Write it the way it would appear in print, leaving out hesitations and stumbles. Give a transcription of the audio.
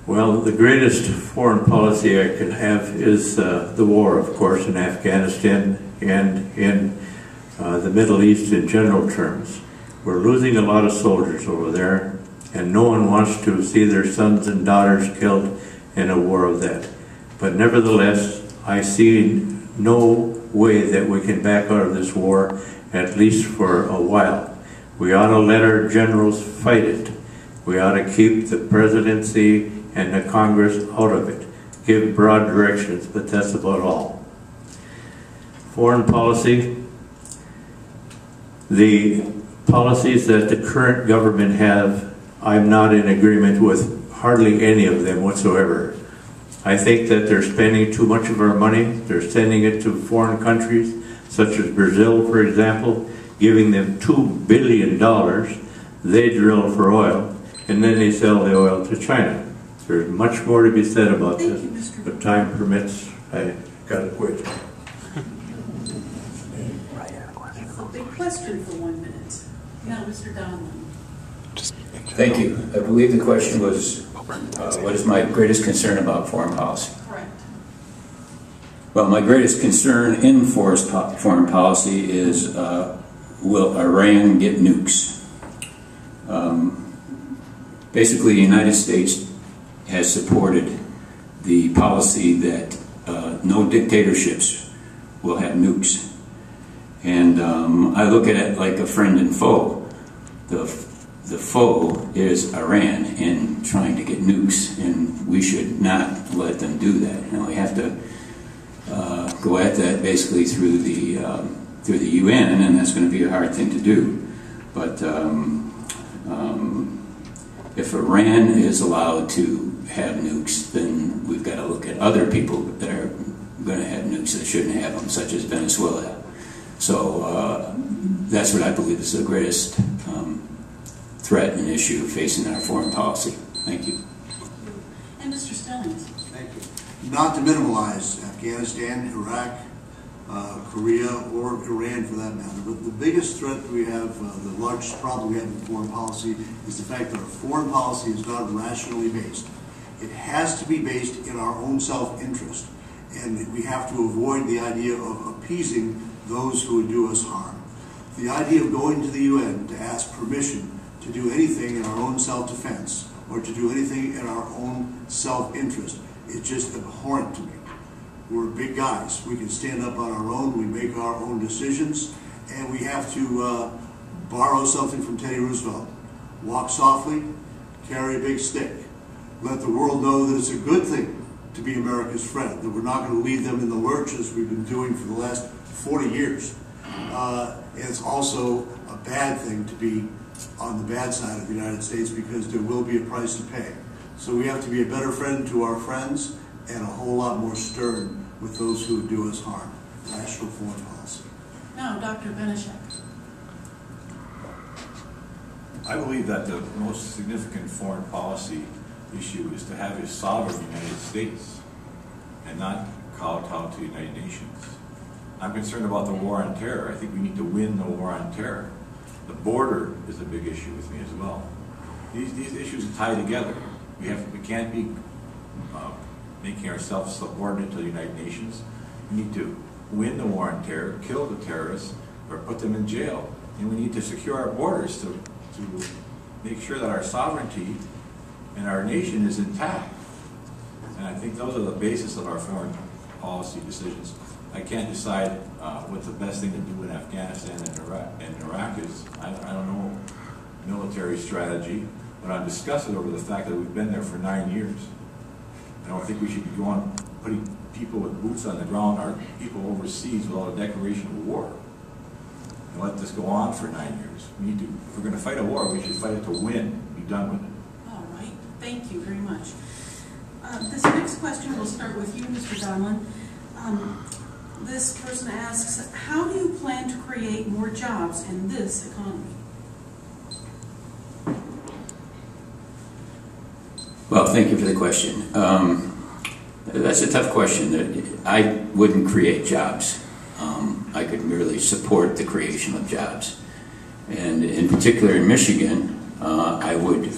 Well, the greatest foreign policy I can have is the war, of course, in Afghanistan and in the Middle East in general terms. We're losing a lot of soldiers over there, and no one wants to see their sons and daughters killed in a war of that. But nevertheless, I see no way that we can back out of this war, at least for a while. We ought to let our generals fight it. We ought to keep the presidency and the Congress out of it. Give broad directions, but that's about all. Foreign policy, the policies that the current government have, I'm not in agreement with hardly any of them whatsoever. I think that they're spending too much of our money. They're sending it to foreign countries, such as Brazil, for example, giving them $2 billion. They drill for oil, and then they sell the oil to China. There's much more to be said about this, but time permits, I gotta quit. A big question for 1 minute. Now, Mr. Donlin. Thank you. I believe the question was, what is my greatest concern about foreign policy? Correct. Well, my greatest concern in foreign policy is, will Iran get nukes? Basically, the United States has supported the policy that no dictatorships will have nukes. And I look at it like a friend and foe. The foe is Iran in trying to get nukes, and we should not let them do that. And we have to go at that basically through the UN, and that's going to be a hard thing to do. But if Iran is allowed to have nukes, then we've got to look at other people that are going to have nukes that shouldn't have them, such as Venezuela. So that's what I believe is the greatest threat and issue facing our foreign policy. Thank you. And Mr. Stillings. Thank you. Not to minimize Afghanistan, Iraq, Korea, or Iran for that matter, but the biggest threat we have, the largest problem we have in foreign policy is the fact that our foreign policy is not rationally based. It has to be based in our own self-interest, and we have to avoid the idea of appeasing those who would do us harm. The idea of going to the UN to ask permission to do anything in our own self-defense or to do anything in our own self-interest is just abhorrent to me. We're big guys. We can stand up on our own. We make our own decisions, and we have to borrow something from Teddy Roosevelt. Walk softly, carry a big stick. Let the world know that it's a good thing to be America's friend, that we're not going to leave them in the lurch as we've been doing for the last 40 years. It's also a bad thing to be on the bad side of the United States, because there will be a price to pay. So we have to be a better friend to our friends and a whole lot more stern with those who would do us harm. Rational foreign policy. Now, Dr. Benishek. I believe that the most significant foreign policy issue is to have a sovereign United States and not kowtow to the United Nations. I'm concerned about the war on terror. I think we need to win the war on terror. The border is a big issue with me as well. These issues tie together. We can't be making ourselves subordinate to the United Nations. We need to win the war on terror, kill the terrorists, or put them in jail. And we need to secure our borders to make sure that our sovereignty and our nation is intact. And I think those are the basis of our foreign policy decisions. I can't decide what the best thing to do in Afghanistan and Iraq is. I don't know military strategy, but I'm disgusted over the fact that we've been there for 9 years. I don't think we should go on putting people with boots on the ground, our people overseas, without a declaration of war. And let this go on for 9 years. We need to, if we're going to fight a war, we should fight it to win, be done with it. All right. Thank you very much. This next question will start with you, Mr. Donlin. This person asks, how do you plan to create more jobs in this economy? Well, thank you for the question. That's a tough question. I wouldn't create jobs. I could merely support the creation of jobs. And in particular in Michigan, I would